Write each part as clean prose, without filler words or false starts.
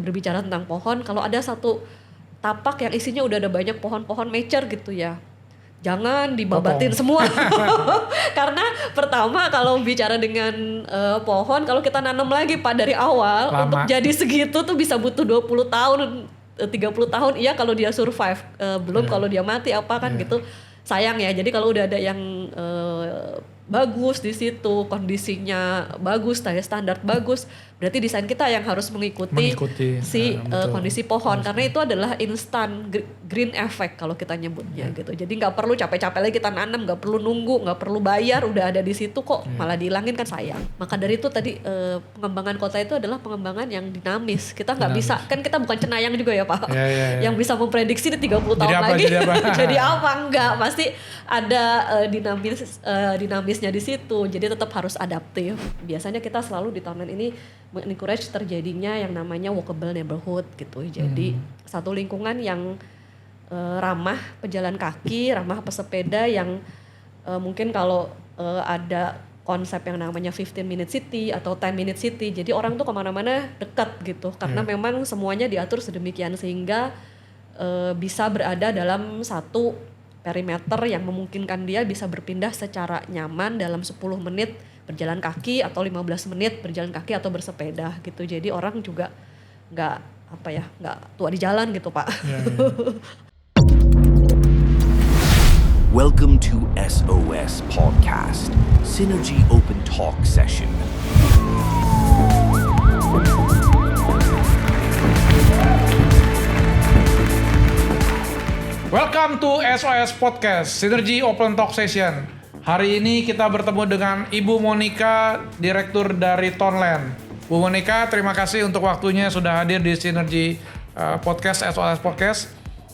berbicara tentang pohon, kalau ada satu tapak yang isinya udah ada banyak pohon-pohon mature gitu ya, jangan dibabatin semua. Karena pertama kalau bicara dengan pohon, kalau kita nanam lagi Pak dari awal, Lama. untuk jadi segitu tuh bisa butuh 20 tahun, 30 tahun. Iya kalau dia survive, belum kalau dia mati apa kan gitu. Sayang ya. Jadi kalau udah ada yang bagus di situ, kondisinya bagus, standar bagus, berarti desain kita yang harus mengikuti si kondisi pohon. Karena itu adalah instant green effect kalau kita nyebutnya gitu. Jadi nggak perlu capek-capek lagi kita nanam, nggak perlu nunggu, nggak perlu bayar, udah ada di situ kok, malah dihilangin kan sayang. Maka dari itu tadi pengembangan kota itu adalah pengembangan yang dinamis. Kita nggak bisa, kan kita bukan cenayang juga ya Pak, yang bisa memprediksi di 30 tahun lagi jadi apa, enggak, pasti ada dinamisnya di situ. Jadi tetap harus adaptif. Biasanya kita selalu di Townland ini encourage terjadinya yang namanya walkable neighborhood gitu. Jadi satu lingkungan yang ramah pejalan kaki, ramah pesepeda, yang mungkin kalau ada konsep yang namanya 15 minute city atau 10 minute city, jadi orang tuh kemana-mana dekat gitu, karena memang semuanya diatur sedemikian sehingga bisa berada dalam satu perimeter yang memungkinkan dia bisa berpindah secara nyaman dalam 10 menit berjalan kaki atau 15 menit berjalan kaki atau bersepeda gitu. Jadi orang juga nggak tua di jalan gitu Pak. Welcome to SOS Podcast, Synergy Open Talk Session. Welcome to SOS Podcast, Synergy Open Talk Session. Hari ini kita bertemu dengan Ibu Monica, Direktur dari Townland. Bu Monica, terima kasih untuk waktunya sudah hadir di Synergy Podcast, SOS Podcast.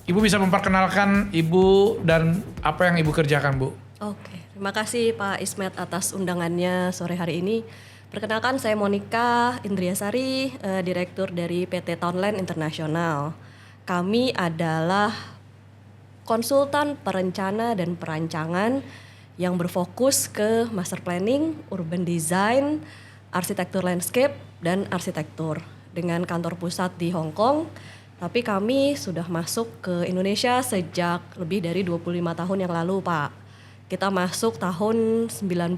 Ibu bisa memperkenalkan Ibu dan apa yang Ibu kerjakan, Bu? Oke, terima kasih Pak Ismet atas undangannya sore hari ini. Perkenalkan, saya Monica Indriasari, Direktur dari PT Townland International. Kami adalah konsultan perencana dan perancangan yang berfokus ke master planning, urban design, arsitektur landscape, dan arsitektur dengan kantor pusat di Hong Kong. Tapi kami sudah masuk ke Indonesia sejak lebih dari 25 tahun yang lalu Pak. Kita masuk tahun 99,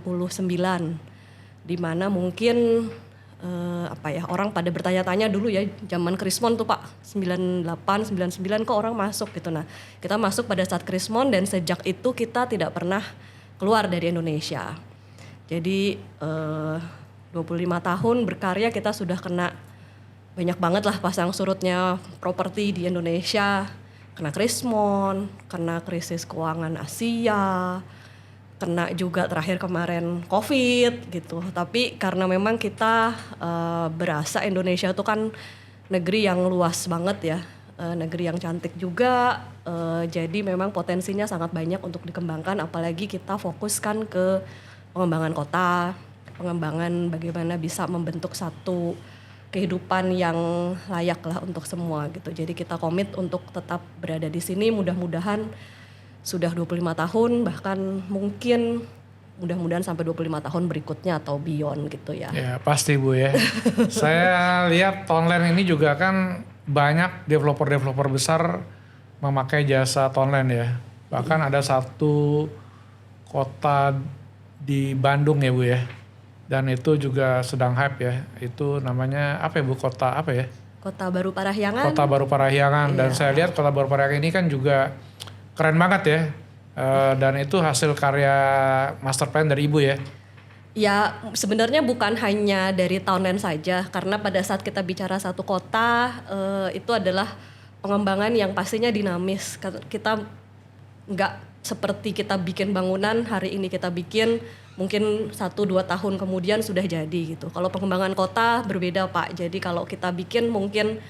di mana mungkin orang pada bertanya-tanya dulu ya, zaman Krismon tuh Pak, 98, 99 kok orang masuk gitu. Nah, kita masuk pada saat Krismon dan sejak itu kita tidak pernah keluar dari Indonesia. Jadi 25 tahun berkarya kita sudah kena banyak banget lah pasang surutnya properti di Indonesia. Kena Krismon, kena krisis keuangan Asia, kena juga terakhir kemarin COVID gitu. Tapi karena memang kita berasa Indonesia itu kan negeri yang luas banget ya, negeri yang cantik juga, jadi memang potensinya sangat banyak untuk dikembangkan, apalagi kita fokuskan ke pengembangan kota, pengembangan bagaimana bisa membentuk satu kehidupan yang layak lah untuk semua gitu. Jadi kita komit untuk tetap berada di sini, mudah-mudahan sudah 25 tahun, bahkan mungkin mudah-mudahan sampai 25 tahun berikutnya atau beyond gitu ya. Ya pasti Bu ya. Saya lihat Townland ini juga kan banyak developer-developer besar memakai jasa Townland ya. Bahkan ada satu kota di Bandung ya Bu ya. Dan itu juga sedang hype ya. Itu namanya apa ya Bu, kota apa ya? Kota Baru Parahyangan. Kota Baru Parahyangan. Dan saya lihat Kota Baru Parahyangan ini kan juga keren banget ya, dan itu hasil karya master plan dari Ibu ya? Ya sebenarnya bukan hanya dari Townland saja, karena pada saat kita bicara satu kota, itu adalah pengembangan yang pastinya dinamis. Kita nggak seperti kita bikin bangunan, hari ini kita bikin, mungkin 1-2 tahun kemudian sudah jadi gitu. Kalau pengembangan kota berbeda Pak, jadi kalau kita bikin mungkin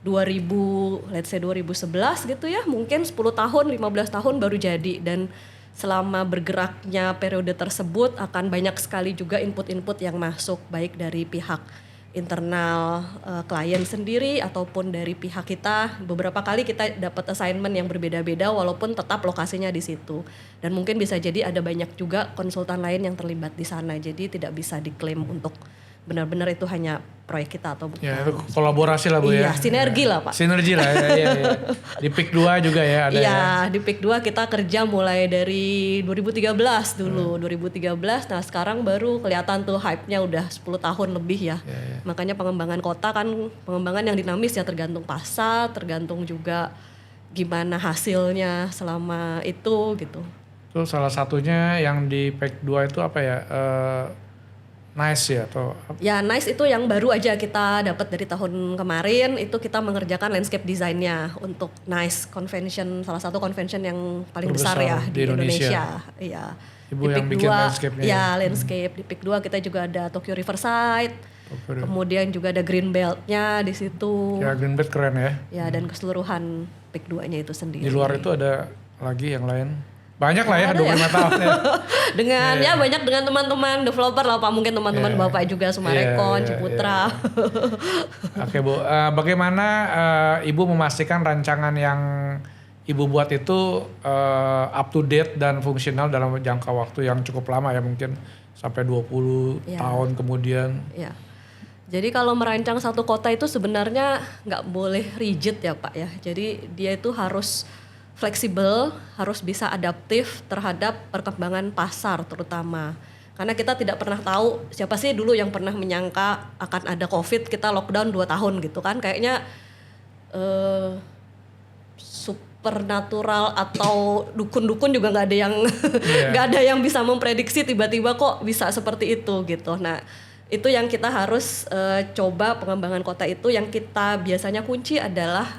2011 gitu ya, mungkin 10 tahun, 15 tahun baru jadi. Dan selama bergeraknya periode tersebut akan banyak sekali juga input-input yang masuk, baik dari pihak internal klien sendiri ataupun dari pihak kita. Beberapa kali kita dapat assignment yang berbeda-beda walaupun tetap lokasinya di situ. Dan mungkin bisa jadi ada banyak juga konsultan lain yang terlibat di sana, jadi tidak bisa diklaim untuk benar-benar itu hanya proyek kita atau bukan. Ya, itu kolaborasi lah Bu ya. Iya, sinergi lah Pak. Sinergi lah ya. Di PIK 2 juga ya ada Iya, ya. di PIK 2 kita kerja mulai dari 2013 dulu. 2013, nah sekarang baru kelihatan tuh hype-nya udah 10 tahun lebih ya. Makanya pengembangan kota kan pengembangan yang dinamis ya, tergantung pasar, tergantung juga gimana hasilnya selama itu gitu. Itu salah satunya yang di PIK 2 itu apa ya? Nice ya atau Ya Nice itu yang baru aja kita dapat dari tahun kemarin, itu kita mengerjakan landscape desainnya untuk Nice Convention, salah satu convention yang paling besar ya di Indonesia. Iya. Ibu yang bikin landscape-nya. Ya, landscape. Di PIK 2 kita juga ada Tokyo Riverside. Kemudian juga ada Green Belt-nya di situ. Ya, Green Belt keren ya. Ya, dan keseluruhan PIK 2-nya itu sendiri. Di luar itu ada lagi yang lain. Banyak lah ya, Ada 25 tahun ya. Dengan ya banyak dengan teman-teman developer lah Pak, mungkin teman-teman Bapak juga Sumarekon, Ciputra. Oke Bu, bagaimana Ibu memastikan rancangan yang Ibu buat itu up to date dan fungsional dalam jangka waktu yang cukup lama ya, mungkin sampai 20 tahun kemudian. Ya. Jadi kalau merancang satu kota itu sebenarnya nggak boleh rigid ya Pak ya. Jadi dia itu harus fleksibel, harus bisa adaptif terhadap perkembangan pasar terutama. Karena kita tidak pernah tahu, siapa sih dulu yang pernah menyangka akan ada COVID, kita lockdown 2 tahun gitu kan. Kayaknya supernatural atau dukun-dukun juga nggak ada yang nggak ada yang bisa memprediksi tiba-tiba kok bisa seperti itu gitu. Nah itu yang kita harus coba pengembangan kota itu, yang kita biasanya kunci adalah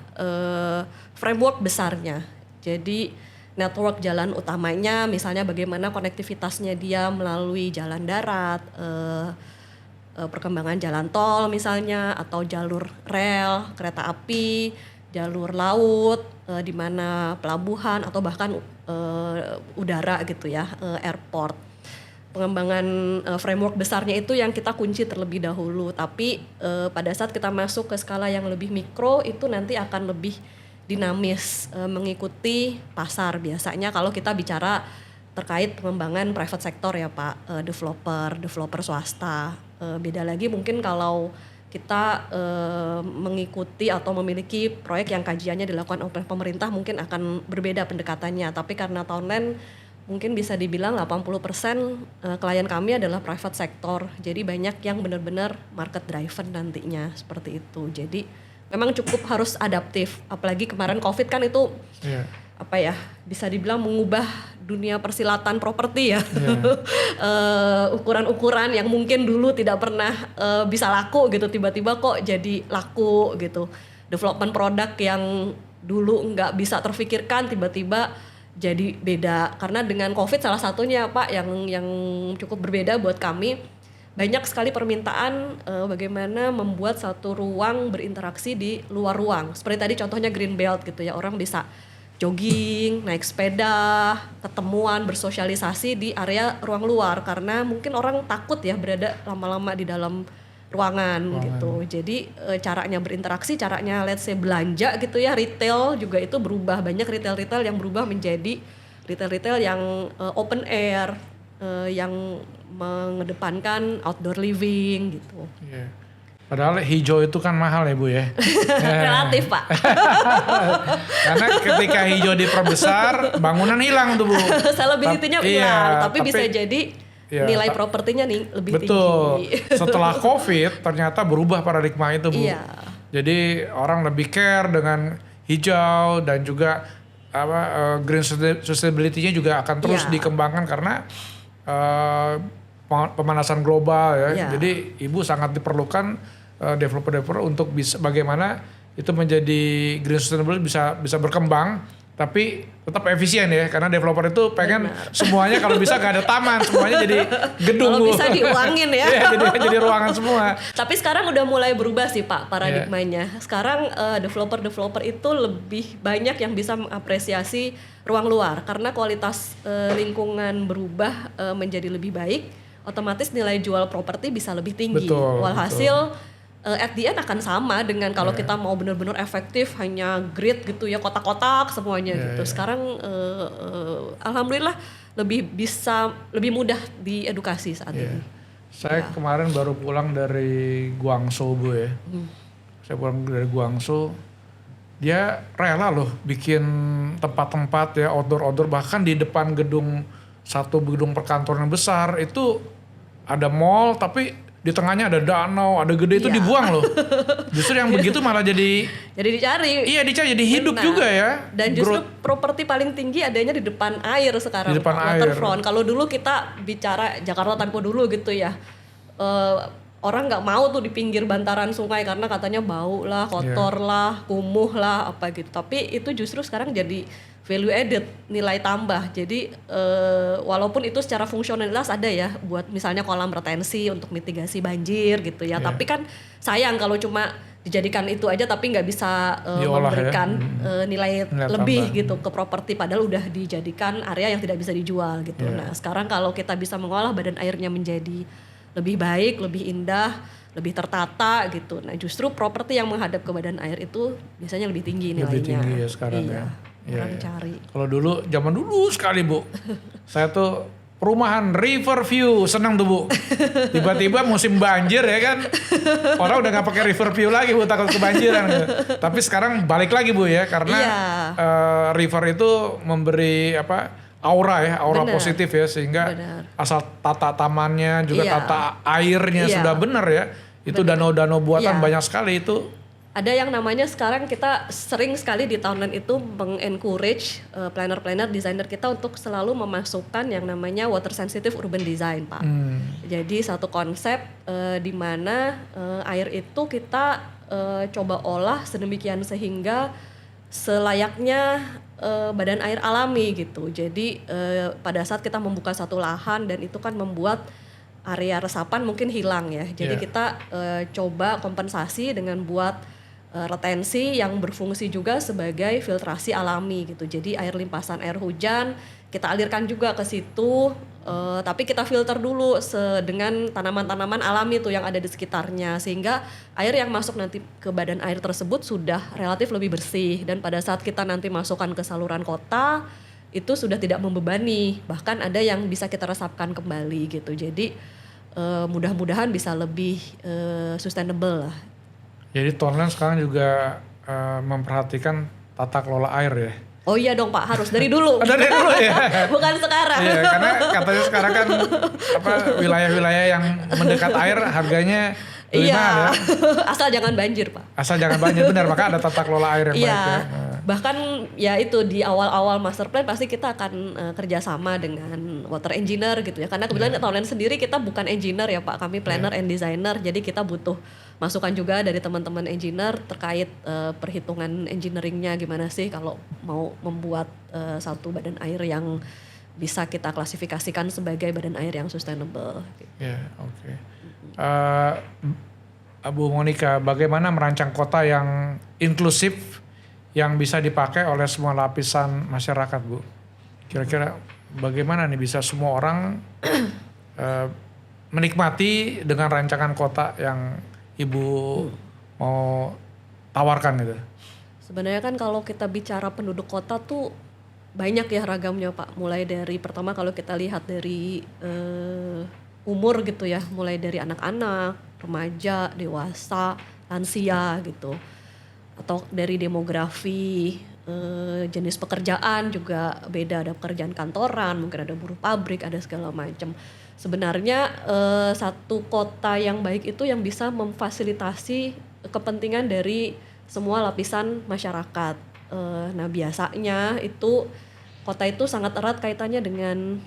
framework besarnya. Jadi network jalan utamanya, misalnya bagaimana konektivitasnya dia melalui jalan darat, perkembangan jalan tol misalnya, atau jalur rel, kereta api, jalur laut, di mana pelabuhan atau bahkan udara gitu ya, airport. Pengembangan framework besarnya itu yang kita kunci terlebih dahulu. Tapi pada saat kita masuk ke skala yang lebih mikro itu nanti akan lebih dinamis, mengikuti pasar. Biasanya kalau kita bicara terkait pengembangan private sector ya Pak, developer swasta. Beda lagi mungkin kalau kita mengikuti atau memiliki proyek yang kajiannya dilakukan oleh pemerintah, mungkin akan berbeda pendekatannya. Tapi karena Townland mungkin bisa dibilang 80% klien kami adalah private sector. Jadi banyak yang benar-benar market driven nantinya, seperti itu. Jadi memang cukup harus adaptif, apalagi kemarin COVID kan itu apa ya, bisa dibilang mengubah dunia persilatan properti ya. Ukuran-ukuran yang mungkin dulu tidak pernah bisa laku gitu, tiba-tiba kok jadi laku gitu. Development produk yang dulu nggak bisa terfikirkan tiba-tiba jadi beda. Karena dengan COVID salah satunya Pak yang cukup berbeda buat kami, banyak sekali permintaan bagaimana membuat satu ruang berinteraksi di luar ruang. Seperti tadi contohnya Green Belt gitu ya, orang bisa jogging, naik sepeda, ketemuan, bersosialisasi di area ruang luar. Karena mungkin orang takut ya berada lama-lama di dalam ruangan gitu. Jadi caranya berinteraksi, caranya let's say belanja gitu ya, retail juga itu berubah. Banyak retail-retail yang berubah menjadi retail-retail yang open air, yang mengedepankan outdoor living gitu. Padahal hijau itu kan mahal ya Bu ya. Relatif Pak. Karena ketika hijau diperbesar, bangunan hilang tuh Bu. Salability-nya hilang, tapi bisa jadi nilai propertinya nih lebih tinggi. Setelah COVID ternyata berubah paradigma itu Bu. Jadi orang lebih care dengan hijau, dan juga green sustainability-nya juga akan terus dikembangkan karena pemanasan global ya. Jadi Ibu sangat diperlukan developer-developer untuk bisa bagaimana itu menjadi green sustainable bisa berkembang tapi tetap efisien ya, karena developer itu pengen semuanya kalau bisa gak ada taman, semuanya jadi gedung. Kalau bisa diuangin ya. jadi ruangan semua. Tapi sekarang udah mulai berubah sih Pak paradigmanya. Sekarang developer itu lebih banyak yang bisa mengapresiasi ruang luar karena kualitas lingkungan berubah menjadi lebih baik. Otomatis nilai jual properti bisa lebih tinggi. Walhasil at the end akan sama dengan kalau kita mau benar-benar efektif hanya grid gitu ya, kotak-kotak semuanya gitu. Sekarang alhamdulillah lebih mudah diedukasi saat ini. Saya kemarin baru pulang dari Guangzhou Bu ya. Saya pulang dari Guangzhou. Dia rela loh bikin tempat-tempat ya outdoor bahkan di depan satu gedung perkantoran besar itu ada mall tapi di tengahnya ada danau, ada gede itu dibuang loh. Justru yang begitu malah jadi dicari. Iya dicari jadi hidup juga ya. Dan justru properti paling tinggi adanya di depan air sekarang. Di depan air. Waterfront. Kalau dulu kita bicara Jakarta Tempo dulu gitu ya. Orang nggak mau tuh di pinggir bantaran sungai karena katanya bau lah, kotor lah, kumuh lah, apa gitu. Tapi itu justru sekarang jadi value added, nilai tambah. Jadi walaupun itu secara fungsionalitas ada ya, buat misalnya kolam retensi untuk mitigasi banjir gitu ya. Tapi kan sayang kalau cuma dijadikan itu aja tapi nggak bisa memberikan nilai lebih tambah gitu ke properti padahal udah dijadikan area yang tidak bisa dijual gitu. Nah sekarang kalau kita bisa mengolah badan airnya menjadi lebih baik, lebih indah, lebih tertata gitu. Nah justru properti yang menghadap ke badan air itu biasanya lebih tinggi nilainya. Lebih tinggi ya sekarang ya. Orang cari. Kalau zaman dulu sekali Bu, saya tuh perumahan Riverview senang tuh Bu. Tiba-tiba musim banjir ya kan, orang udah nggak pakai Riverview lagi Bu, takut kebanjiran. Tapi sekarang balik lagi Bu ya, karena river itu memberi aura positif ya, sehingga asal tata tamannya juga tata airnya sudah benar ya. Itu danau-danau buatan banyak sekali itu. Ada yang namanya sekarang kita sering sekali di Townland itu mengencourage planner-planner desainer kita untuk selalu memasukkan yang namanya water sensitive urban design Pak. Jadi satu konsep di mana air itu kita coba olah sedemikian sehingga selayaknya badan air alami gitu. Jadi pada saat kita membuka satu lahan dan itu kan membuat area resapan mungkin hilang ya. Jadi kita coba kompensasi dengan buat retensi yang berfungsi juga sebagai filtrasi alami gitu. Jadi air limpasan air hujan kita alirkan juga ke situ, tapi kita filter dulu dengan tanaman-tanaman alami tuh yang ada di sekitarnya, sehingga air yang masuk nanti ke badan air tersebut sudah relatif lebih bersih, dan pada saat kita nanti masukkan ke saluran kota itu sudah tidak membebani, bahkan ada yang bisa kita resapkan kembali gitu. Jadi mudah-mudahan bisa lebih sustainable lah. Jadi Townland sekarang juga memperhatikan tata kelola air ya. Oh iya dong Pak, harus dari dulu. Dari dulu ya. Bukan sekarang. Iya, karena katanya sekarang kan wilayah-wilayah yang mendekat air harganya lebih mahal ya. Asal jangan banjir Pak. Asal jangan banjir, benar, maka ada tata kelola air yang baik ya. Bahkan ya itu di awal-awal master plan pasti kita akan kerjasama dengan water engineer gitu ya. Karena kebetulan Townland sendiri kita bukan engineer ya Pak, kami planner and designer. Jadi kita butuh masukan juga dari teman-teman engineer terkait perhitungan engineeringnya gimana sih kalau mau membuat satu badan air yang bisa kita klasifikasikan sebagai badan air yang sustainable. Ya, oke. Bu Monica, bagaimana merancang kota yang inklusif yang bisa dipakai oleh semua lapisan masyarakat, Bu? Kira-kira bagaimana nih bisa semua orang menikmati dengan rancangan kota yang Ibu mau tawarkan gitu? Sebenarnya kan kalau kita bicara penduduk kota tuh banyak ya ragamnya Pak. Mulai dari pertama kalau kita lihat dari umur gitu ya, mulai dari anak-anak, remaja, dewasa, lansia gitu. Atau dari demografi, jenis pekerjaan juga beda, ada pekerjaan kantoran, mungkin ada buruh pabrik, ada segala macam. Sebenarnya satu kota yang baik itu yang bisa memfasilitasi kepentingan dari semua lapisan masyarakat. Nah biasanya itu kota itu sangat erat kaitannya dengan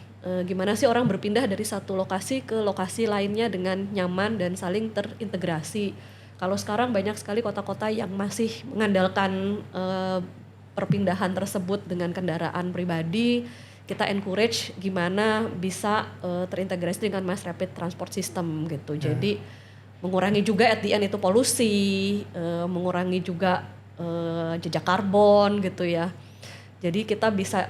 gimana sih orang berpindah dari satu lokasi ke lokasi lainnya dengan nyaman dan saling terintegrasi. Kalau sekarang banyak sekali kota-kota yang masih mengandalkan perpindahan tersebut dengan kendaraan pribadi, kita encourage gimana bisa terintegrasi dengan mass rapid transport system gitu. Jadi mengurangi juga at the end itu polusi, mengurangi juga jejak karbon gitu ya. Jadi kita bisa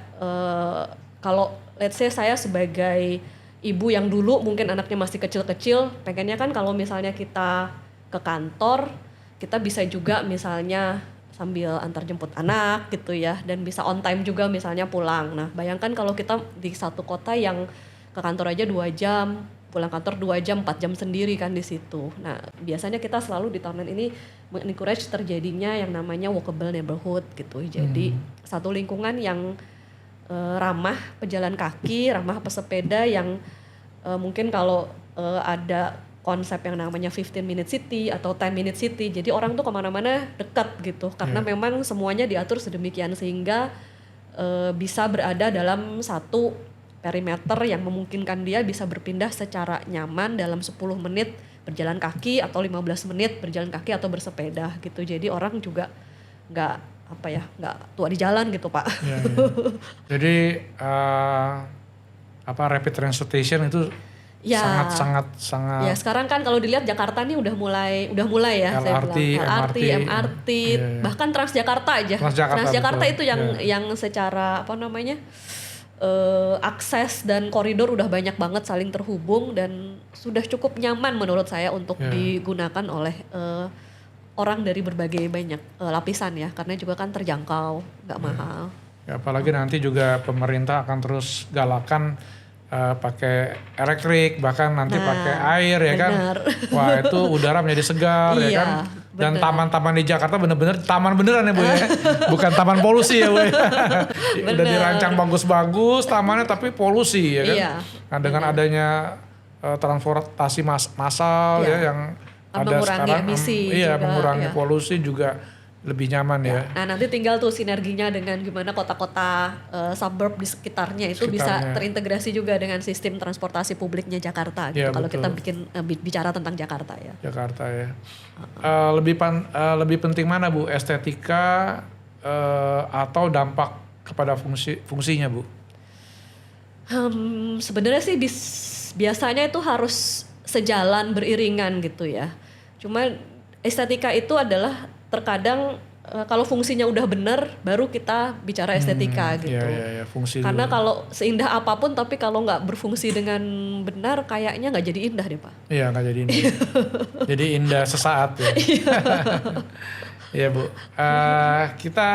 kalau let's say saya sebagai ibu yang dulu mungkin anaknya masih kecil-kecil, pengennya kan kalau misalnya kita ke kantor, kita bisa juga misalnya sambil antar jemput anak gitu ya, dan bisa on time juga misalnya pulang. Nah bayangkan kalau kita di satu kota yang ke kantor aja 2 jam, pulang kantor 2 jam 4 jam sendiri kan di situ. Nah biasanya kita selalu di Townland ini encourage terjadinya yang namanya walkable neighborhood gitu. Jadi satu lingkungan yang ramah pejalan kaki, ramah pesepeda, yang mungkin kalau ada konsep yang namanya 15 minute city atau 10 minute city, jadi orang tuh kemana-mana dekat gitu, karena memang semuanya diatur sedemikian sehingga bisa berada dalam satu perimeter yang memungkinkan dia bisa berpindah secara nyaman dalam 10 menit berjalan kaki atau 15 menit berjalan kaki atau bersepeda gitu. Jadi orang juga nggak tua di jalan gitu Pak. Ya. Jadi rapid transportation itu sangat. Ya sekarang kan kalau dilihat Jakarta nih udah mulai ya, LRT, saya bilang MRT, bahkan Transjakarta aja. Transjakarta itu yang secara akses dan koridor udah banyak banget saling terhubung dan sudah cukup nyaman menurut saya untuk digunakan oleh orang dari berbagai banyak lapisan ya, karena juga kan terjangkau, nggak mahal. Ya, apalagi nanti juga pemerintah akan terus galakan pakai elektrik, bahkan nanti pakai air ya kan. Wah itu udara menjadi segar ya kan. Dan taman-taman di Jakarta bener-bener taman beneran ya Bu ya. Bukan taman polusi ya Bu ya. Udah dirancang bagus-bagus tamannya tapi polusi ya kan. Nah dengan adanya transportasi massal ya yang ada sekarang. Emisi mengurangi polusi juga lebih nyaman ya. Nah nanti tinggal tuh sinerginya dengan gimana kota-kota suburb di sekitarnya itu bisa terintegrasi juga dengan sistem transportasi publiknya Jakarta gitu. Kalau kita bicara tentang Jakarta ya. Jakarta ya. Lebih penting mana Bu, estetika atau dampak kepada fungsinya Bu? Sebenarnya sih biasanya itu harus sejalan beriringan gitu ya. Cuma estetika itu adalah terkadang kalau fungsinya udah benar baru kita bicara estetika gitu. Iya, fungsi karena dulu. Kalau seindah apapun tapi kalau nggak berfungsi dengan benar kayaknya nggak jadi indah deh Pak. Iya nggak jadi indah. Jadi indah sesaat ya. Iya Bu. Kita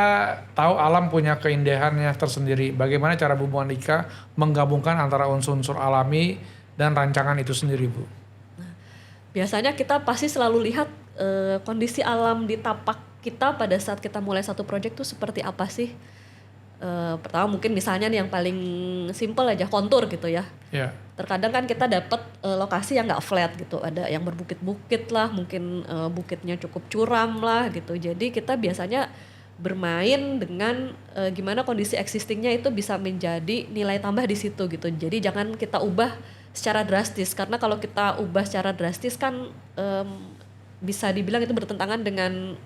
tahu alam punya keindahannya tersendiri. Bagaimana cara Bu Monika menggabungkan antara unsur-unsur alami dan rancangan itu sendiri Bu? Biasanya kita pasti selalu lihat kondisi alam di tapak kita pada saat kita mulai satu proyek tuh seperti apa sih. Pertama mungkin misalnya nih yang paling simple aja kontur gitu ya. Terkadang kan kita dapat lokasi yang nggak flat gitu, ada yang berbukit-bukit lah, mungkin bukitnya cukup curam lah gitu. Jadi kita biasanya bermain dengan gimana kondisi existingnya itu bisa menjadi nilai tambah di situ gitu. Jadi jangan kita ubah secara drastis, karena kalau kita ubah secara drastis kan bisa dibilang itu bertentangan dengan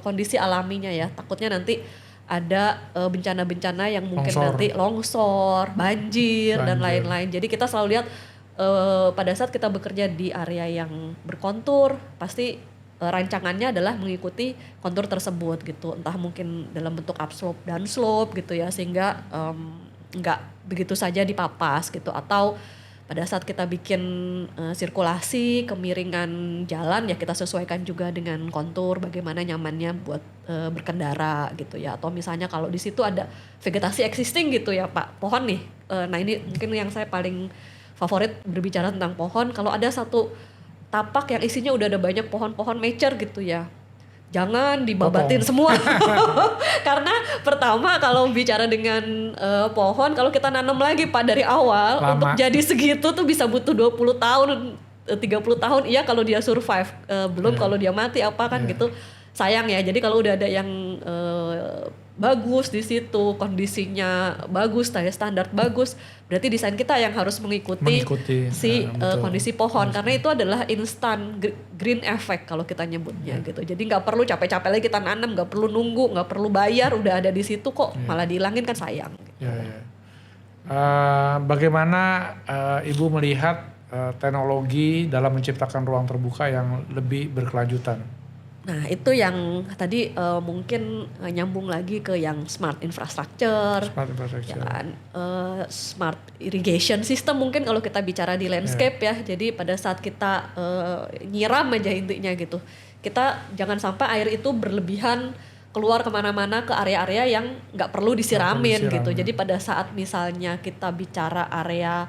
kondisi alaminya ya. Takutnya nanti ada bencana-bencana yang mungkin nanti longsor, banjir dan lain-lain. Jadi kita selalu lihat pada saat kita bekerja di area yang berkontur, pasti rancangannya adalah mengikuti kontur tersebut gitu. Entah mungkin dalam bentuk upslope dan slope gitu ya, sehingga nggak begitu saja dipapas gitu. Atau pada saat kita bikin sirkulasi, kemiringan jalan ya kita sesuaikan juga dengan kontur, bagaimana nyamannya buat berkendara gitu ya. Atau misalnya kalau di situ ada vegetasi existing gitu ya Pak, pohon nih. Nah ini mungkin yang saya paling favorit berbicara tentang pohon. Kalau ada satu tapak yang isinya udah ada banyak pohon-pohon mature gitu ya, jangan dibabatin semua. Karena pertama kalau bicara dengan pohon, kalau kita nanam lagi Pak dari awal, lama. Untuk jadi segitu tuh bisa butuh 20 tahun, 30 tahun. Iya kalau dia survive, belum kalau dia mati apa kan gitu. Sayang ya. Jadi kalau udah ada yang bagus di situ, kondisinya bagus, standar bagus, berarti desain kita yang harus mengikuti kondisi pohon. Karena itu adalah instant green effect kalau kita nyebutnya gitu. Jadi nggak perlu capek-capek lagi kita nanam, nggak perlu nunggu, nggak perlu bayar, udah ada di situ kok, malah dihilangin kan sayang. Gitu. Bagaimana Ibu melihat teknologi dalam menciptakan ruang terbuka yang lebih berkelanjutan? Nah itu yang tadi mungkin nyambung lagi ke yang smart infrastructure, ya kan? Smart irrigation system mungkin kalau kita bicara di landscape ya. Jadi pada saat kita nyiram aja intinya gitu, kita jangan sampai air itu berlebihan keluar kemana-mana ke area-area yang nggak perlu disiramin gitu. Jadi pada saat misalnya kita bicara area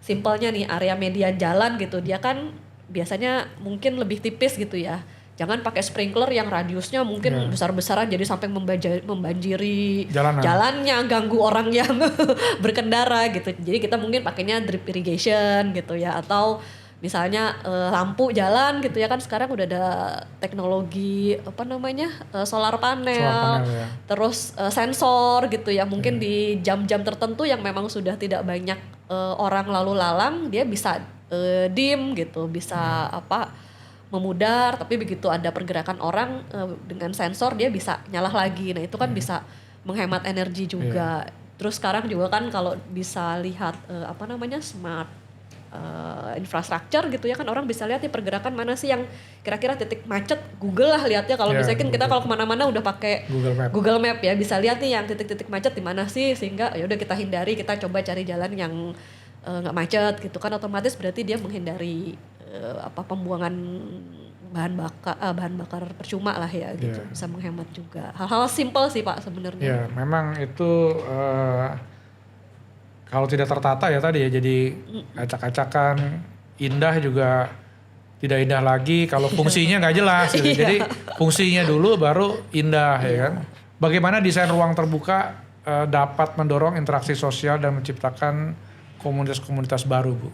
simpelnya nih area median jalan gitu, dia kan biasanya mungkin lebih tipis gitu ya. Jangan pakai sprinkler yang radiusnya mungkin besar-besaran jadi sampai membanjiri Jalanan. jalannya, ganggu orang yang berkendara gitu. Jadi kita mungkin pakainya drip irrigation gitu ya, atau misalnya lampu jalan gitu ya, kan sekarang udah ada teknologi apa namanya solar panel ya. terus sensor gitu ya, mungkin di jam-jam tertentu yang memang sudah tidak banyak orang lalu lalang, dia bisa dim gitu, bisa memudar, tapi begitu ada pergerakan orang dengan sensor dia bisa nyala lagi. Nah itu kan bisa menghemat energi juga. Terus sekarang juga kan kalau bisa lihat smart infrastructure gitu ya, kan orang bisa lihat nih pergerakan mana sih yang kira-kira titik macet. Google lah lihatnya kalau misalkan kita kalau kemana-mana udah pakai Google Map ya, bisa lihat nih yang titik-titik macet di mana sih, sehingga ya udah kita hindari, kita coba cari jalan yang nggak macet gitu kan, otomatis berarti dia menghindari pembuangan bahan bakar percuma lah ya gitu, bisa menghemat juga. Hal-hal simpel sih Pak sebenarnya. Ya memang itu kalau tidak tertata ya tadi ya, jadi acak-acakan, indah juga tidak indah lagi kalau fungsinya nggak jelas gitu. Jadi fungsinya dulu baru indah ya kan. Bagaimana desain ruang terbuka dapat mendorong interaksi sosial dan menciptakan komunitas-komunitas baru, Bu?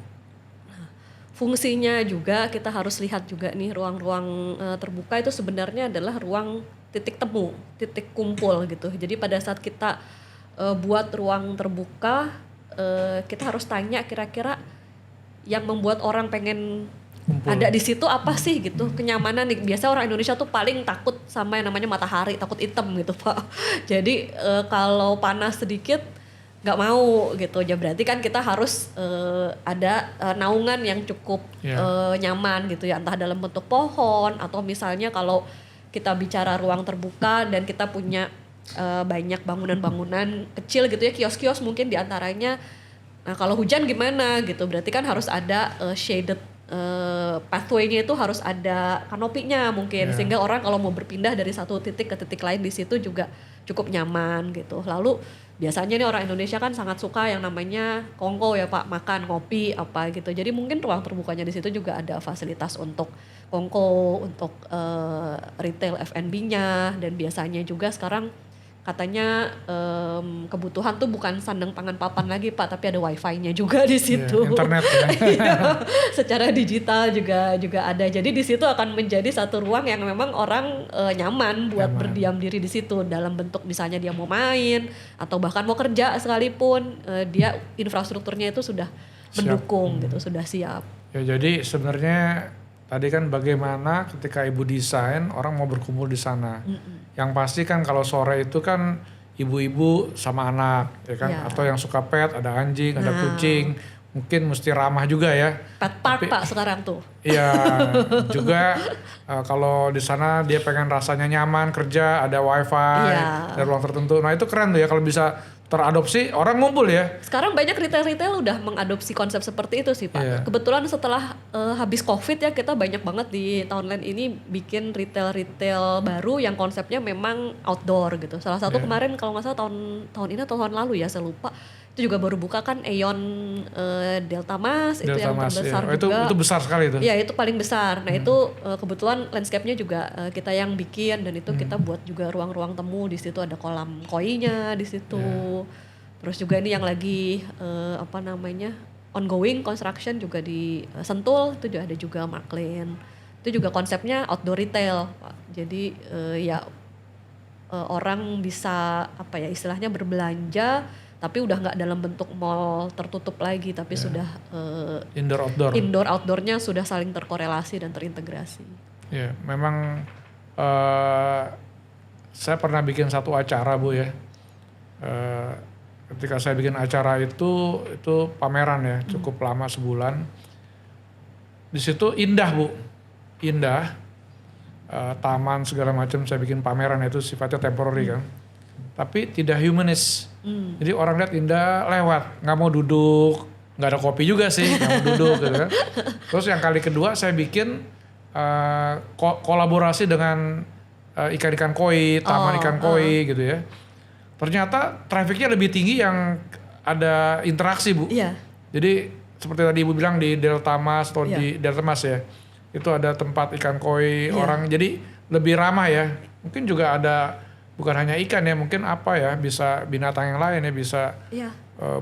Fungsinya juga kita harus lihat juga nih, ruang-ruang terbuka itu sebenarnya adalah ruang titik temu, titik kumpul gitu. Jadi pada saat kita buat ruang terbuka, kita harus tanya kira-kira yang membuat orang pengen kumpul, ada di situ apa sih gitu, kenyamanan nih. Biasa orang Indonesia tuh paling takut sama yang namanya matahari, takut hitam gitu Pak. Jadi kalau panas sedikit nggak mau gitu ya, berarti kan kita harus ada naungan yang cukup nyaman gitu ya, entah dalam bentuk pohon atau misalnya kalau kita bicara ruang terbuka dan kita punya banyak bangunan-bangunan kecil gitu ya, kios-kios mungkin diantaranya. Nah kalau hujan gimana gitu, berarti kan harus ada shaded pathway-nya, itu harus ada kanopinya mungkin, sehingga orang kalau mau berpindah dari satu titik ke titik lain di situ juga cukup nyaman gitu. Lalu biasanya nih orang Indonesia kan sangat suka yang namanya kongko ya Pak, makan, kopi apa gitu. Jadi mungkin ruang terbukanya di situ juga ada fasilitas untuk kongko, untuk retail F&B-nya, dan biasanya juga sekarang katanya kebutuhan tuh bukan sandang pangan papan lagi Pak, tapi ada wifi-nya juga di situ. Internet ya. Secara digital juga ada. Jadi di situ akan menjadi satu ruang yang memang orang nyaman buat berdiam diri di situ, dalam bentuk misalnya dia mau main atau bahkan mau kerja sekalipun, dia infrastrukturnya itu sudah mendukung gitu, sudah siap. Ya jadi sebenarnya tadi kan bagaimana ketika Ibu desain orang mau berkumpul di sana. Yang pasti kan kalau sore itu kan ibu-ibu sama anak ya kan, atau yang suka pet, ada anjing, ada kucing, mungkin mesti ramah juga ya. Pet park Pak sekarang tuh. Iya, juga kalau di sana dia pengen rasanya nyaman kerja, ada wifi, ada ruang tertentu. Nah itu keren tuh ya kalau bisa teradopsi, orang ngumpul ya. Sekarang banyak retail-retail udah mengadopsi konsep seperti itu sih Pak. Kebetulan setelah habis COVID ya, kita banyak banget di Townland ini bikin retail-retail baru yang konsepnya memang outdoor gitu. Salah satu kemarin kalau nggak salah tahun ini atau tahun lalu ya, saya lupa. Itu juga baru buka kan, Aeon Delta Mas, itu yang terbesar juga. Itu besar sekali itu. Iya itu paling besar. Nah itu kebetulan landscape-nya juga kita yang bikin, dan itu kita buat juga ruang-ruang temu. Di situ ada kolam koi-nya di situ. Terus juga ini yang lagi ongoing construction juga di Sentul, itu juga ada juga Markland. Itu juga konsepnya outdoor retail Pak. Jadi orang bisa istilahnya berbelanja, tapi udah nggak dalam bentuk mall tertutup lagi, tapi sudah indoor outdoornya sudah saling terkorelasi dan terintegrasi. Ya memang saya pernah bikin satu acara Bu ya. Ketika saya bikin acara itu pameran ya, cukup lama, sebulan. Di situ indah Bu, indah, taman segala macam, saya bikin pameran, itu sifatnya temporary kan, tapi tidak humanis. Jadi orang lihat indah lewat, nggak mau duduk, nggak ada kopi juga sih, nggak mau duduk gitu kan. Terus yang kali kedua saya bikin kolaborasi dengan ikan-ikan koi, taman ikan koi gitu ya. Ternyata trafficnya lebih tinggi yang ada interaksi Bu. Iya. Jadi seperti tadi Ibu bilang di Delta Mas atau Iya. di Delta Mas ya. Itu ada tempat ikan koi Iya. orang, jadi lebih ramah ya. Mungkin juga ada bukan hanya ikan ya, mungkin apa ya, bisa binatang yang lain ya, bisa Iya.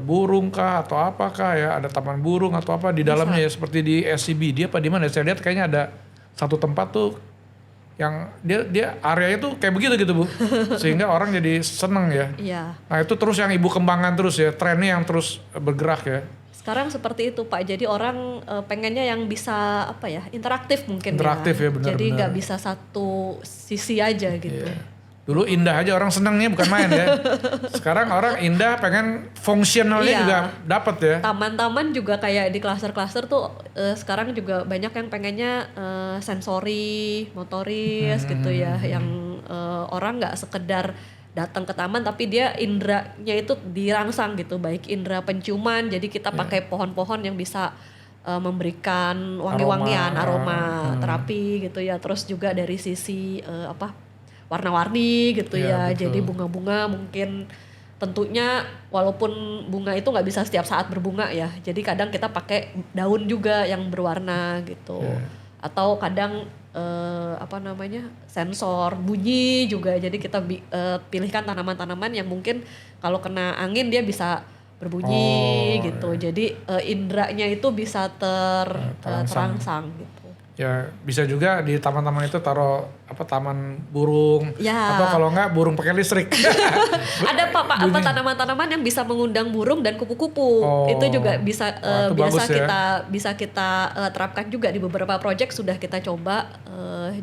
burung kah atau apakah ya, ada taman burung atau apa di dalamnya ya, seperti di SCB dia apa di mana? Saya lihat kayaknya ada satu tempat tuh yang dia areanya tuh kayak begitu gitu Bu, sehingga orang jadi seneng ya. Iya. Nah itu terus yang Ibu kembangkan terus ya, trennya yang terus bergerak ya. Sekarang seperti itu Pak. Jadi orang pengennya yang bisa apa ya, interaktif mungkin Interaktif ya, benar-benar. Jadi nggak bisa satu sisi aja gitu. Iya. Dulu indah aja orang senengnya bukan main ya. Sekarang orang indah pengen fungsionalnya Iya. juga dapat ya. Taman-taman juga kayak di klaster-klaster tuh sekarang juga banyak yang pengennya sensori, motoris gitu ya, yang orang nggak sekedar datang ke taman tapi dia indranya itu dirangsang gitu, baik indera penciuman, jadi kita pakai pohon-pohon yang bisa memberikan wangi-wangian, aroma terapi gitu ya, terus juga dari sisi warna-warni gitu Iya, ya, betul. jadi bunga-bunga mungkin tentunya walaupun bunga itu nggak bisa setiap saat berbunga ya, jadi kadang kita pakai daun juga yang berwarna gitu, atau kadang sensor bunyi juga, jadi kita pilihkan tanaman-tanaman yang mungkin kalau kena angin dia bisa berbunyi gitu, jadi indranya itu bisa terangsang gitu. Ya bisa juga di taman-taman itu taruh taman burung Ya. atau kalau enggak burung pakai listrik. Ada Pak tanaman-tanaman yang bisa mengundang burung dan kupu-kupu. Oh. Itu juga bisa Wah, itu bagus ya. bisa kita terapkan juga di beberapa proyek sudah kita coba.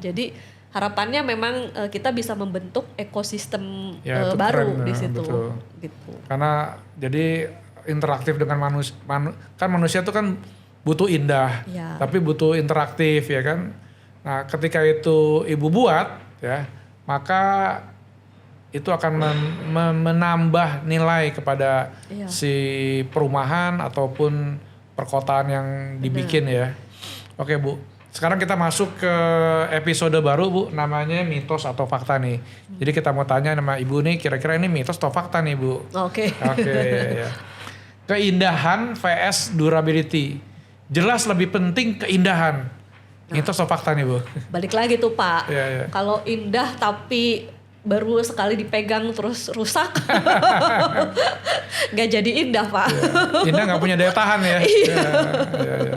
Jadi harapannya memang kita bisa membentuk ekosistem Ya, itu baru keren, di ya, situ. betul. Gitu. Karena jadi interaktif dengan manusia, kan manusia itu kan butuh indah, Ya. tapi butuh interaktif ya kan. Nah ketika itu Ibu buat ya, maka itu akan menambah nilai kepada Iya. si perumahan ataupun perkotaan yang dibikin ya. Oke Bu, sekarang kita masuk ke episode baru Bu, namanya mitos atau fakta nih. Jadi kita mau tanya sama Ibu nih, kira-kira ini mitos atau fakta nih Bu? Oke. Oke, ya. Keindahan vs durability. Jelas lebih penting keindahan. Mitos atau fakta nih Bu? Balik lagi tuh Pak. Iya, iya. Kalau indah tapi baru sekali dipegang terus rusak, nggak jadi indah Pak. Indah nggak punya daya tahan ya. Iya, iya.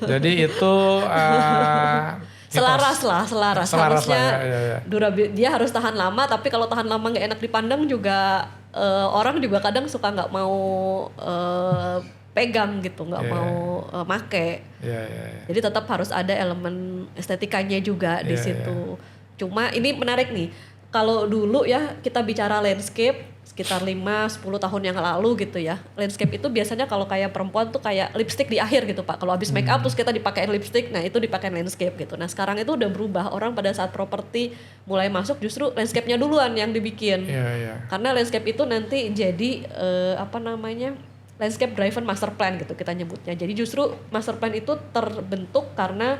Jadi itu mitos. Selaras lah. Harusnya lah, ya. dia harus tahan lama, tapi kalau tahan lama nggak enak dipandang juga orang juga kadang suka nggak mau pegang gitu, nggak mau make. Iya, iya, iya. Jadi tetap harus ada elemen estetikanya juga di Iya, situ. Cuma ini menarik nih. Kalau dulu ya kita bicara landscape sekitar 5-10 tahun yang lalu gitu ya. Landscape itu biasanya kalau kayak perempuan tuh kayak lipstick di akhir gitu Pak. Kalau habis make up terus kita dipakai lipstick, nah itu dipakai landscape gitu. Nah sekarang itu udah berubah. Orang pada saat properti mulai masuk justru landscape-nya duluan yang dibikin. Iya, iya. Karena landscape itu nanti jadi landscape driven master plan gitu kita nyebutnya. Jadi justru master plan itu terbentuk karena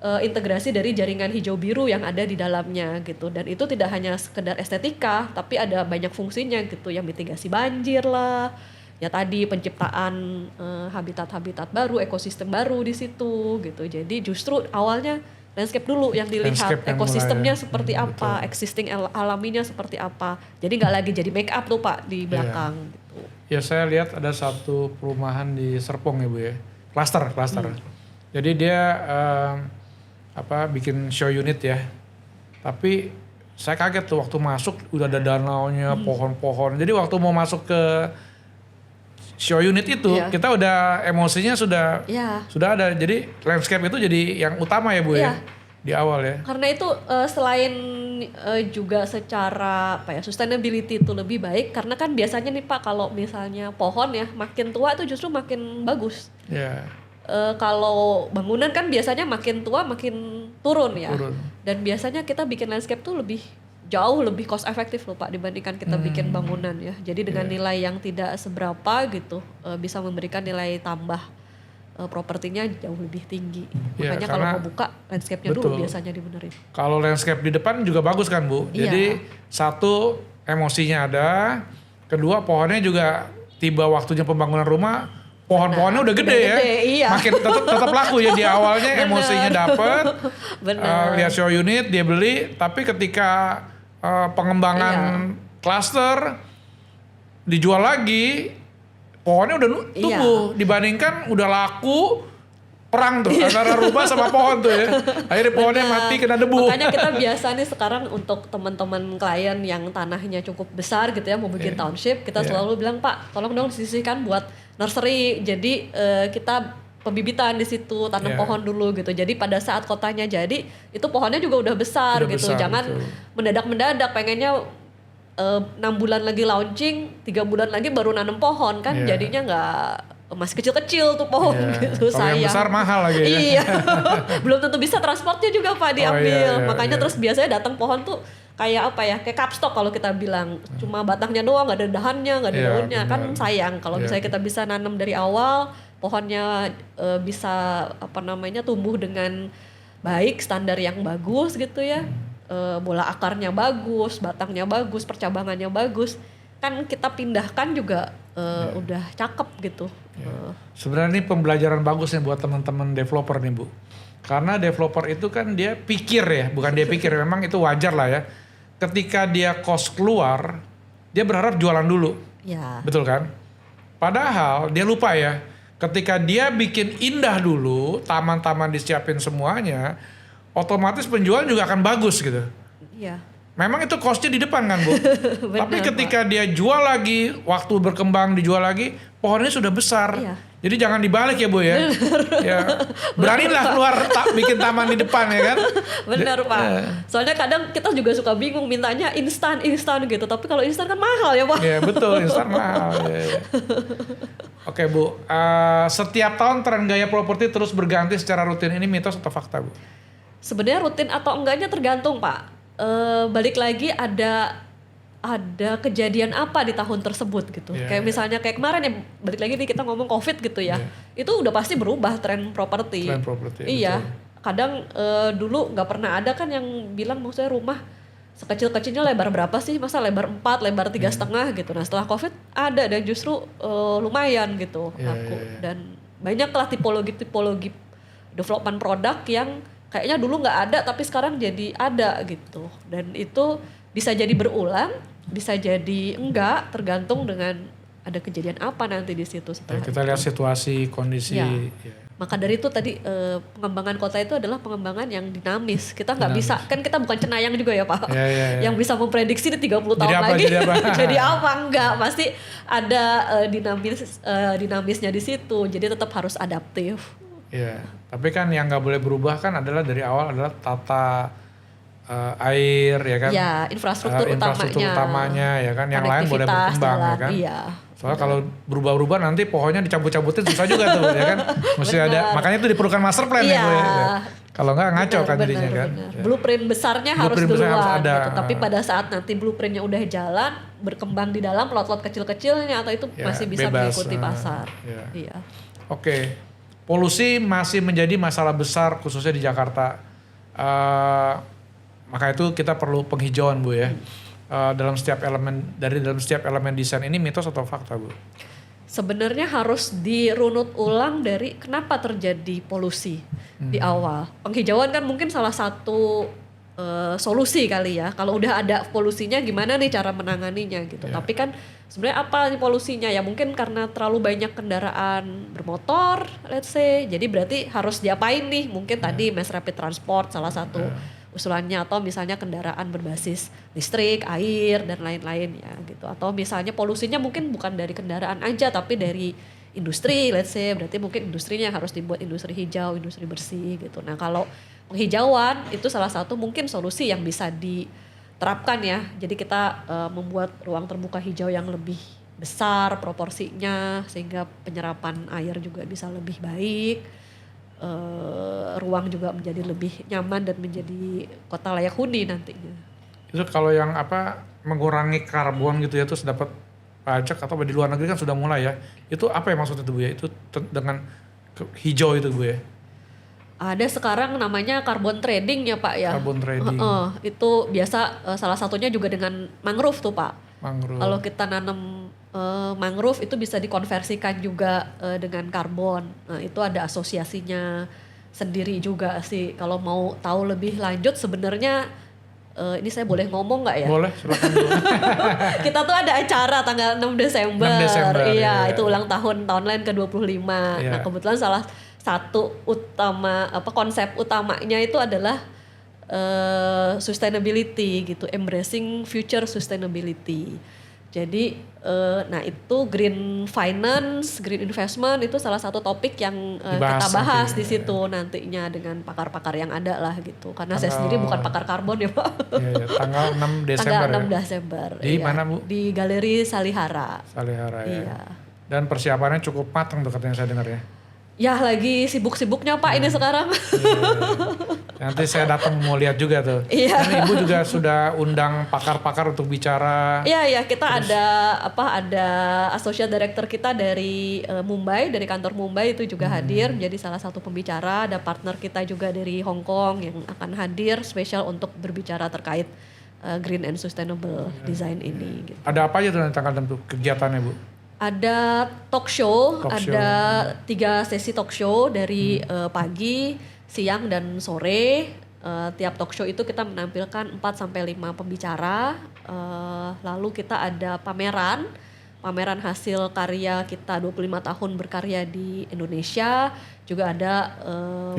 integrasi dari jaringan hijau biru yang ada di dalamnya gitu, dan itu tidak hanya sekedar estetika tapi ada banyak fungsinya gitu, yang mitigasi banjir lah ya, tadi penciptaan habitat-habitat baru, ekosistem baru di situ gitu. Jadi justru awalnya landscape dulu yang dilihat, Landscape yang ekosistemnya mulai, seperti apa, existing alaminya seperti apa, jadi nggak lagi jadi make up tuh Pak di belakang gitu. Ya saya lihat ada satu perumahan di Serpong ya Bu ya, klaster. Jadi dia bikin show unit ya, tapi saya kaget tuh waktu masuk udah ada danaunya, pohon-pohon. Jadi waktu mau masuk ke show unit itu kita udah emosinya sudah ada. Jadi landscape itu jadi yang utama ya Bu ya di awal ya. Karena itu selain juga secara sustainability itu lebih baik, karena kan biasanya nih Pak kalau misalnya pohon ya makin tua itu justru makin bagus. Ya. Kalau bangunan kan biasanya makin tua makin turun ya. Turun. Dan biasanya kita bikin landscape tuh jauh lebih cost efektif loh Pak dibandingkan kita bikin bangunan ya. Jadi dengan nilai yang tidak seberapa gitu bisa memberikan nilai tambah propertinya jauh lebih tinggi. Ya, Makanya kalau mau buka landscape-nya dulu biasanya dibenerin. Kalau landscape di depan juga bagus kan Bu. Jadi satu emosinya ada, kedua pohonnya juga tiba waktunya pembangunan rumah pohon-pohonnya udah gede ya. Iya. Makin tetap laku ya di awalnya emosinya dapet. Benar. Lihat show unit dia beli, tapi ketika pengembangan cluster dijual lagi, pohonnya udah tumbuh dibandingkan udah laku. Perang tuh antara rumah sama pohon tuh ya. Akhirnya pohonnya mati kena debu. Makanya kita biasa nih sekarang untuk teman-teman klien yang tanahnya cukup besar gitu ya mau bikin township, kita selalu bilang Pak, tolong dong disisihkan buat nursery. Jadi kita pembibitan di situ, tanam pohon dulu gitu. Jadi pada saat kotanya jadi, itu pohonnya juga udah besar gitu. Jangan mendadak-mendadak pengennya 6 bulan lagi launching, 3 bulan lagi baru nanam pohon kan jadinya nggak masih kecil-kecil tuh pohon gitu. Kalau yang besar mahal lagi ya. Iya. Belum tentu bisa transportnya juga Pak diambil. Makanya terus biasanya datang pohon tuh kayak apa ya? Kayak capstock kalau kita bilang. Cuma batangnya doang, nggak ada dahannya, nggak ada daunnya. Kan sayang kalau misalnya kita bisa nanam dari awal, pohonnya bisa tumbuh dengan baik, standar yang bagus gitu ya. Bola akarnya bagus, batangnya bagus, percabangannya bagus. Kan kita pindahkan juga udah cakep gitu. Sebenarnya ini pembelajaran bagus nih buat teman-teman developer nih Bu. Karena developer itu kan dia pikir ya, bukan dia pikir, memang itu wajar lah ya. Ketika dia cost keluar, dia berharap jualan dulu. Ya. Betul kan? Padahal dia lupa ya, ketika dia bikin indah dulu, taman-taman disiapin semuanya, otomatis penjualan juga akan bagus gitu. Iya. Memang itu costnya di depan kan Bu. Tapi ketika dia jual lagi, waktu berkembang dijual lagi, pohonnya sudah besar. Iya. Jadi jangan dibalik ya Bu ya. Ya beranilah keluar bikin taman di depan ya kan. Benar Pak. Soalnya kadang kita juga suka bingung mintanya instan gitu. Tapi kalau instan kan mahal ya Pak. Iya betul, instan mahal. Ya. Oke Bu, setiap tahun tren gaya properti terus berganti secara rutin, ini mitos atau fakta Bu? Sebenarnya rutin atau enggaknya tergantung Pak. Balik lagi ada kejadian apa di tahun tersebut gitu. Kayak misalnya kayak kemarin ya, balik lagi nih kita ngomong COVID gitu ya. Itu udah pasti berubah tren properti. Tren properti. Iya. Betul. Kadang dulu nggak pernah ada kan yang bilang maksudnya rumah sekecil-kecilnya lebar berapa sih? Masa lebar 4, lebar 3,5 gitu. Nah, setelah COVID ada dan justru lumayan gitu laku. Dan banyaklah tipologi development produk yang kayaknya dulu nggak ada tapi sekarang jadi ada gitu. Dan itu bisa jadi berulang, bisa jadi enggak, tergantung dengan ada kejadian apa nanti di situ setelah kita lihat situasi, kondisi. Ya. Maka dari itu tadi pengembangan kota itu adalah pengembangan yang dinamis. Kita nggak bisa, kan kita bukan cenayang juga ya Pak. Yang bisa memprediksi di 30 tahun lagi jadi apa enggak. Pasti ada dinamisnya di situ. Jadi tetap harus adaptif. Iya, tapi kan yang nggak boleh berubah kan adalah dari awal adalah tata air ya kan. Ya, infrastruktur utamanya ya kan. Yang lain boleh berkembang ya kan. Iya. Soalnya kalau berubah-ubah nanti pohonnya dicabut-cabutin susah juga tuh ya kan. Mesti ada, makanya itu diperlukan master plan ya Bu ya. Kalau nggak ngaco kan jadinya kan. Ya. Blueprint besarnya harus duluan harus ada. Gitu. Tapi pada saat nanti blueprintnya udah jalan, berkembang di dalam lot-lot kecil-kecilnya atau itu masih bisa mengikuti pasar. Iya. Oke. Polusi masih menjadi masalah besar khususnya di Jakarta. Maka itu kita perlu penghijauan Bu ya. Dalam setiap elemen desain ini mitos atau fakta Bu? Sebenarnya harus dirunut ulang dari kenapa terjadi polusi di awal. Penghijauan kan mungkin salah satu solusi kali ya. Kalau udah ada polusinya gimana nih cara menanganinya gitu. Tapi kan sebenarnya apa nih polusinya ya, mungkin karena terlalu banyak kendaraan bermotor, let's say. Jadi berarti harus diapain nih? Mungkin tadi mass rapid transport salah satu usulannya, atau misalnya kendaraan berbasis listrik, air dan lain-lain ya gitu. Atau misalnya polusinya mungkin bukan dari kendaraan aja tapi dari industri, let's say. Berarti mungkin industrinya harus dibuat industri hijau, industri bersih gitu. Nah, kalau penghijauan itu salah satu mungkin solusi yang bisa diterapkan ya. Jadi kita membuat ruang terbuka hijau yang lebih besar proporsinya sehingga penyerapan air juga bisa lebih baik. Ruang juga menjadi lebih nyaman dan menjadi kota layak huni nantinya. Itu kalau yang mengurangi karbon gitu ya, terus dapat pajak atau di luar negeri kan sudah mulai ya. Itu apa ya maksudnya itu Bu ya? Itu dengan hijau itu Bu ya? Ada sekarang namanya carbon trading ya Pak ya. Carbon trading. Itu biasa salah satunya juga dengan mangrove tuh Pak. Mangrove. Kalau kita nanam mangrove itu bisa dikonversikan juga dengan karbon. Nah, itu ada asosiasinya sendiri juga sih. Kalau mau tahu lebih lanjut sebenarnya ini saya boleh ngomong nggak ya? Boleh, silakan Bu. Kita tuh ada acara tanggal 6 Desember. 6 Desember, iya, iya. itu ulang tahun Townland ke-25. Iya. Nah, kebetulan salah satu konsep utamanya itu adalah sustainability gitu, embracing future sustainability. Jadi nah itu green finance, green investment itu salah satu topik yang kita bahas nanti, di situ nantinya dengan pakar-pakar yang ada lah gitu. Karena saya sendiri bukan pakar karbon ya Pak. Iya, tanggal 6 Desember Tanggal 6 ya. Desember. Di iya. mana Bu? Di Galeri Salihara. Salihara ya. Iya. Dan persiapannya cukup matang tuh katanya saya dengar ya. Ya lagi sibuk-sibuknya Pak ini sekarang. Nanti saya datang mau lihat juga tuh. Iya. Dan Ibu juga sudah undang pakar-pakar untuk bicara. Iya kita ada associate director kita dari Mumbai, dari kantor Mumbai itu juga hadir jadi salah satu pembicara. Ada partner kita juga dari Hong Kong yang akan hadir spesial untuk berbicara terkait green and sustainable design ini. Gitu. Ada apa aja tuh nanti tanggal 6 kegiatannya Bu? Ada talk show, Talk show. ada 3 sesi talk show dari pagi, siang dan sore. Tiap talk show itu kita menampilkan 4-5 pembicara. Lalu kita ada pameran hasil karya kita 25 tahun berkarya di Indonesia. Juga ada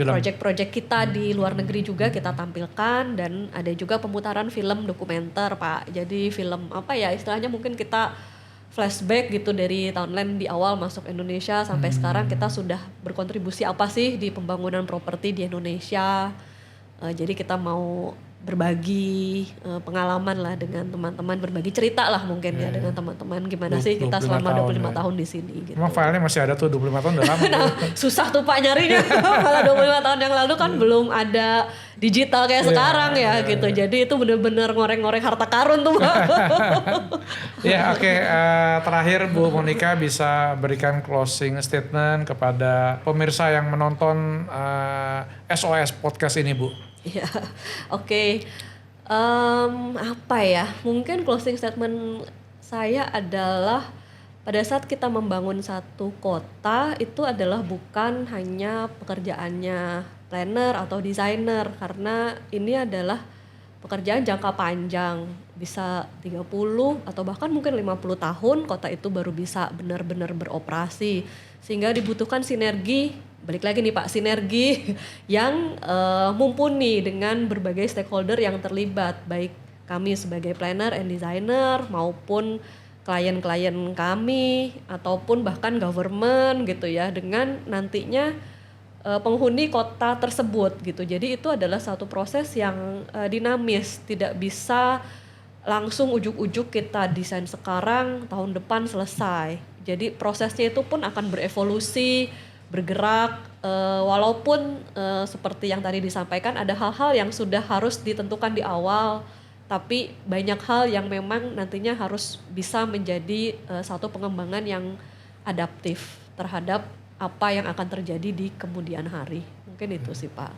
project-project kita di luar negeri juga kita tampilkan. Dan ada juga pemutaran film dokumenter Pak. Jadi film istilahnya mungkin kita flashback gitu dari Townland di awal masuk Indonesia sampai sekarang kita sudah berkontribusi apa sih di pembangunan properti di Indonesia. Jadi kita mau berbagi pengalaman lah dengan teman-teman, berbagi cerita lah mungkin ya dengan teman-teman gimana sih kita selama 25 tahun di sini gitu. Emang filenya masih ada tuh 25 tahun udah lama. Nah, susah tuh Pak nyarinya. Malah 25 tahun yang lalu kan belum ada digital kayak sekarang ya gitu. Jadi itu bener-bener ngoreng-ngoreng harta karun tuh Pak. Ya oke. Terakhir Bu Monica bisa berikan closing statement kepada pemirsa yang menonton SOS Podcast ini Bu. Iya, oke. Apa ya? Mungkin closing statement saya adalah pada saat kita membangun satu kota itu adalah bukan hanya pekerjaannya planner atau desainer karena ini adalah pekerjaan jangka panjang, bisa 30 atau bahkan mungkin 50 tahun kota itu baru bisa benar-benar beroperasi. Sehingga dibutuhkan sinergi, balik lagi nih Pak, sinergi yang mumpuni dengan berbagai stakeholder yang terlibat, baik kami sebagai planner and designer maupun klien-klien kami ataupun bahkan government gitu ya, dengan nantinya penghuni kota tersebut gitu. Jadi itu adalah satu proses yang dinamis, tidak bisa langsung ujuk-ujuk kita desain sekarang tahun depan selesai. Jadi prosesnya itu pun akan berevolusi, bergerak, walaupun seperti yang tadi disampaikan ada hal-hal yang sudah harus ditentukan di awal, tapi banyak hal yang memang nantinya harus bisa menjadi satu pengembangan yang adaptif terhadap apa yang akan terjadi di kemudian hari. Mungkin itu sih Pak.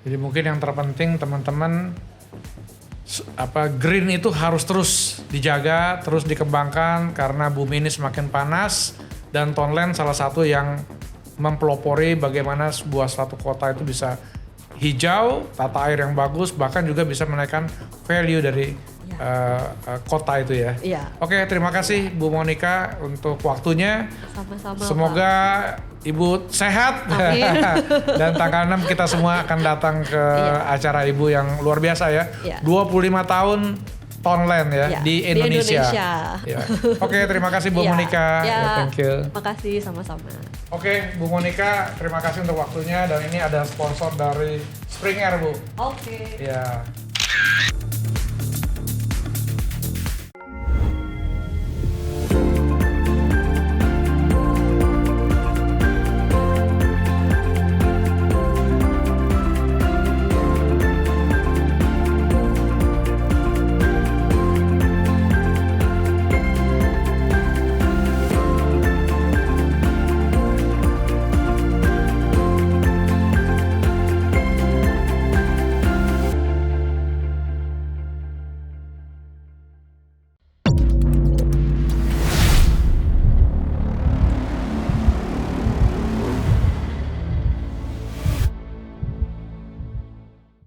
Jadi mungkin yang terpenting teman-teman green itu harus terus dijaga, terus dikembangkan karena bumi ini semakin panas dan Townland salah satu yang mempelopori bagaimana suatu kota itu bisa hijau, tata air yang bagus, bahkan juga bisa menaikkan value dari kota itu ya. Iya. Oke, terima kasih Bu Monica untuk waktunya. Sama-sama. Semoga Ibu sehat. Amin. Dan tanggal 6 kita semua akan datang ke acara Ibu yang luar biasa ya. Iya. 25 tahun Townland ya di Indonesia. Ya. Oke, terima kasih Bu Monica. Ya, thank you. Terima kasih sama-sama. Oke, Bu Monica, terima kasih untuk waktunya dan ini ada sponsor dari Spring Air, Bu. Oke. Ya.